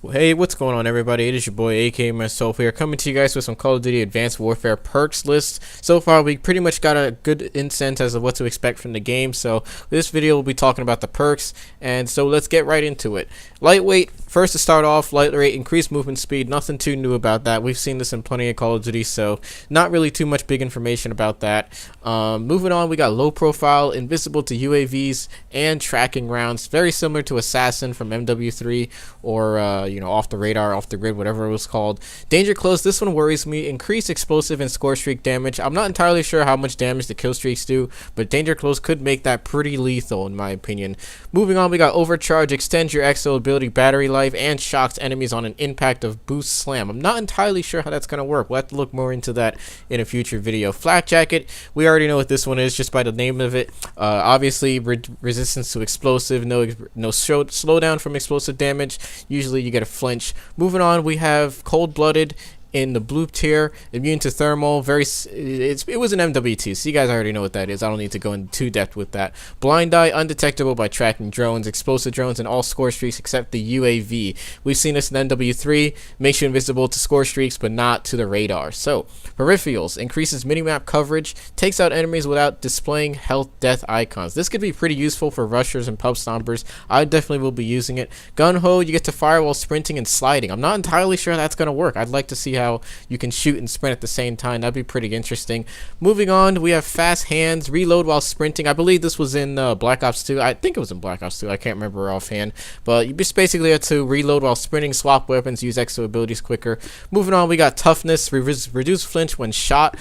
Hey, what's going on, everybody? It is your boy AK myself here, coming to you guys with some Call of Duty Advanced Warfare perks list. So far, we pretty much got a good insight as of what to expect from the game. So this video will be talking about the perks, and so let's get right into it. Lightweight. First, to start off, lightweight, increased movement speed. Nothing too new about that. We've seen this in plenty of Call of Duty, so not really too much big information about that. Moving on, we got low profile, invisible to UAVs, and tracking rounds. Very similar to Assassin from MW3 or off the radar, off the grid, whatever it was called. Danger close. This one worries me. Increased explosive and score streak damage. I'm not entirely sure how much damage the kill streaks do, but danger close could make that pretty lethal in my opinion. Moving on, we got overcharge. Extends your exo ability battery life and shocks enemies on an impact of boost slam. I'm not entirely sure how that's going to work. We'll have to look more into that in a future video. Flak jacket. We already know what this one is just by the name of it. Obviously, resistance to explosive. No slowdown from explosive damage. Usually you get a flinch. Moving on, we have cold-blooded in the blue tier, immune to thermal. It was an MWT, so you guys already know what that is. I don't need to go into too depth with that. Blind eye, undetectable by tracking drones, explosive drones, and all score streaks except the UAV. We've seen this in MW3, makes you invisible to score streaks but not to the radar. So peripherals, increases minimap coverage, takes out enemies without displaying health death icons. This could be pretty useful for rushers and pub stompers. I definitely will be using it. Gun ho, you get to fire while sprinting and sliding. I'm not entirely sure that's going to work. I'd like to see how you can shoot and sprint at the same time. That'd be pretty interesting. Moving on, we have fast hands, reload while sprinting. I believe this was in Black Ops 2. I think it was in Black Ops 2. I can't remember offhand, but you just basically have to reload while sprinting, swap weapons, use exo abilities quicker. Moving on, we got toughness, reduce flinch when shot.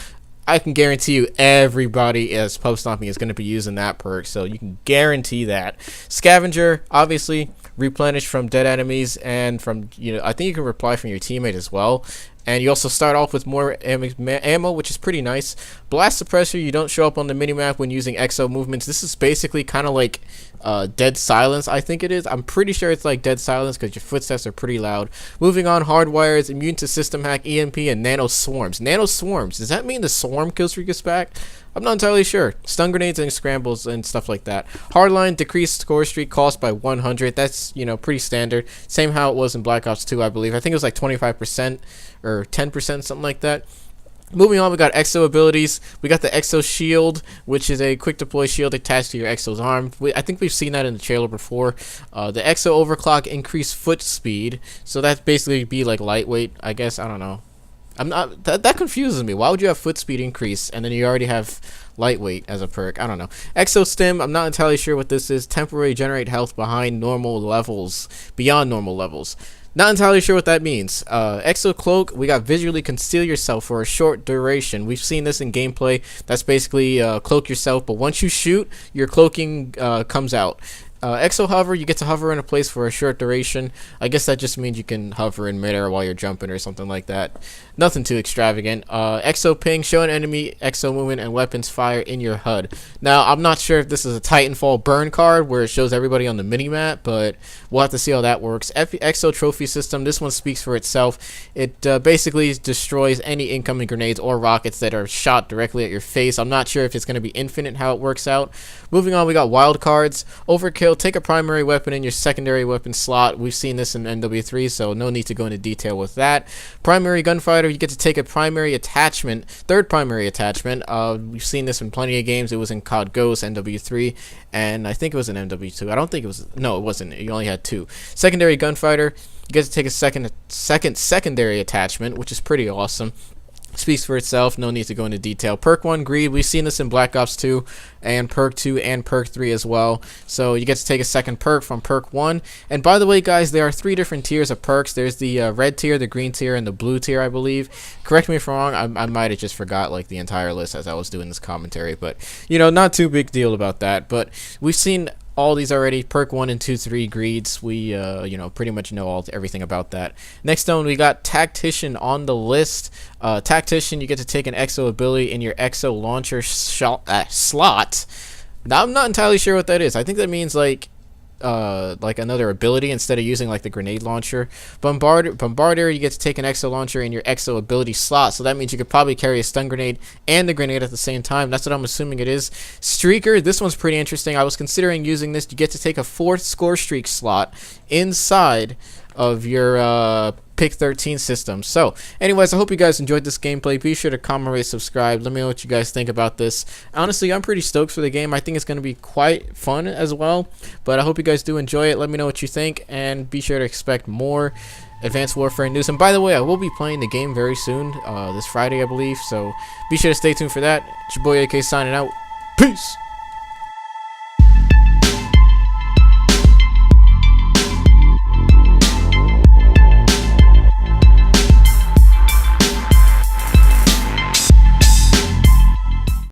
I can guarantee you everybody as pub stomping is going to be using that perk, so you can guarantee that. Scavenger, obviously, replenish from dead enemies and from, I think you can reply from your teammate as well. And you also start off with more ammo, which is pretty nice. Blast suppressor, you don't show up on the minimap when using exo movements. This is basically kind of like dead silence, I think it is. I'm pretty sure it's like dead silence because your footsteps are pretty loud. Moving on, hardwires, immune to system hack, EMP, and nano swarms. Nano swarms, does that mean the swarm kill streak is back? I'm not entirely sure. Stun grenades and scrambles and stuff like that. Hardline, decreased score streak cost by 100. That's, pretty standard. Same how it was in Black Ops 2, I believe. I think it was like 25% or 10%, something like that. Moving on, we got exo abilities. We got the exo shield, which is a quick deploy shield attached to your exo's arm. I think we've seen that in the trailer before. The exo overclock, increased foot speed. So that's basically be like lightweight, I guess. I don't know. I'm not that confuses me. Why would you have foot speed increase and then you already have lightweight as a perk? I don't know. Exo stim, I'm not entirely sure what this is. Temporary generate health beyond normal levels. Not entirely sure what that means. Exo cloak, we got visually conceal yourself for a short duration. We've seen this in gameplay. That's basically cloak yourself, but once you shoot, your cloaking comes out. Exo hover, you get to hover in a place for a short duration. I guess that just means you can hover in midair while you're jumping or something like that. Nothing too extravagant. Exo ping, show an enemy exo movement and weapons fire in your HUD. Now, I'm not sure if this is a Titanfall burn card where it shows everybody on the minimap, but we'll have to see how that works. Exo trophy system, this one speaks for itself. It basically destroys any incoming grenades or rockets that are shot directly at your face. I'm not sure if it's going to be infinite how it works out. Moving on, we got wildcards. Overkill, take a primary weapon in your secondary weapon slot. We've seen this in MW3, so no need to go into detail with that. Primary gunfighter, you get to take a primary attachment, third primary attachment. We've seen this in plenty of games. It was in COD Ghost, MW3, and I think it was in MW2. I don't think it was. No, it wasn't. You only had two. Secondary gunfighter, you get to take a second secondary attachment, which is pretty awesome. Speaks for itself, no need to go into detail. Perk 1, Greed, we've seen this in Black Ops 2 and Perk 2 and Perk 3 as well. So you get to take a second perk from Perk 1. And by the way, guys, there are 3 different tiers of perks. There's the red tier, the green tier, and the blue tier, I believe. Correct me if I'm wrong, I might have just forgot like the entire list as I was doing this commentary. But, not too big deal about that. But we've seen all these already. Perk 1 and 2, 3 greeds. We pretty much know everything about that. Next on, we got Tactician on the list. Tactician, you get to take an exo ability in your exo launcher slot. Now, I'm not entirely sure what that is. I think that means like another ability instead of using like the grenade launcher. Bombardier, you get to take an exo launcher in your exo ability slot, so that means you could probably carry a stun grenade and the grenade at the same time. That's what I'm assuming it is. Streaker, this one's pretty interesting. I was considering using this. You get to take a 4th score streak slot inside your pick 13 system. So anyways, I hope you guys enjoyed this gameplay. Be sure to comment, rate, subscribe. Let me know what you guys think about this. Honestly, I'm pretty stoked for the game. I think it's going to be quite fun as well, but I hope you guys do enjoy it. Let me know what you think, and be sure to expect more Advanced Warfare news. And by the way, I will be playing the game very soon, this Friday I believe, so be sure to stay tuned for that. It's your boy AK signing out. Peace.